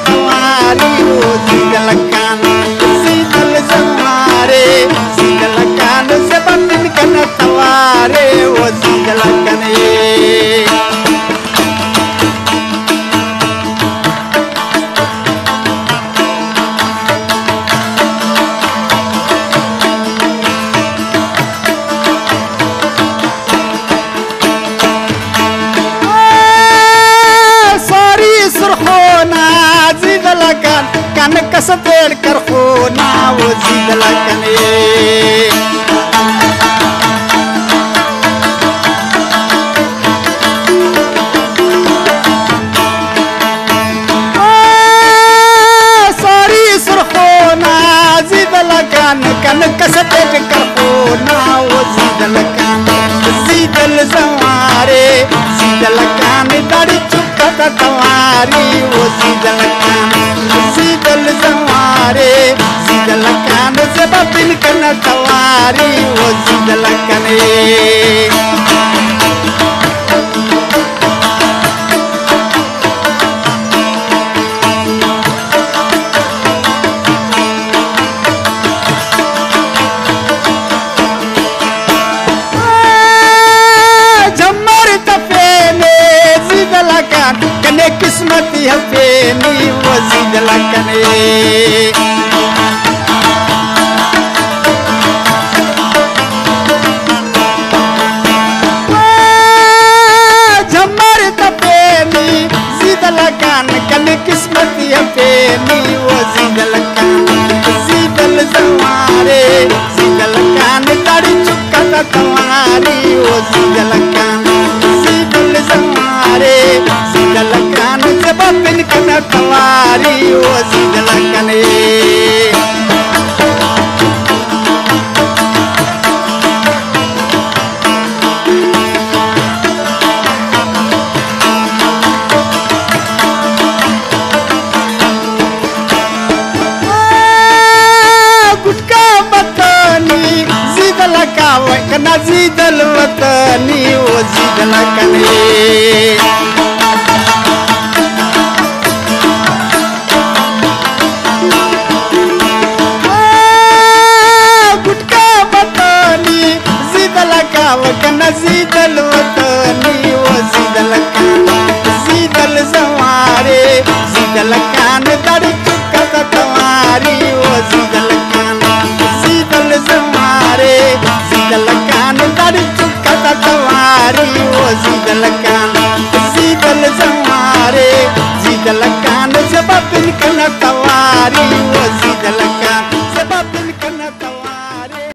तवारी वो सीधल कान सीधल जमारे सीधल कान से बंदन कन तवारे वो सीधल कने kan kasatel karkhona wo zidla kane sari surkhona zidla kan kasatel karkhona wo zidla kan zidl zaware zidla kan dari chukata tawari wo zidla kan सीधल जमारे सीधल कान से बबिन कन तवारी वो सीधल कने झमर तफेने सीधल कान कने किस्मती हफेनी वो सीधल कने झमर तफेनी सीधल कान कने किस्मती हफेनी वो सीधल कान सीधल जमारे सीधल कान दाढ़ी चुक्का तवारी वो सीधल कान सीधल जमारे सीधल कान से बबिन कन तवारी वो सीधल कने गुटका बतनी सीधल काव कना सीधल वतनी वो सीधल कने कना सीधल वतनी वो सीधल कान सीधल जमारे सीधल कान दाढ़ी चुक्का तवारी वो सीधल कान सीधल जमारे सीधल कान दाढ़ी चुक्का तवारी वो सीधल कान सीधल जमारे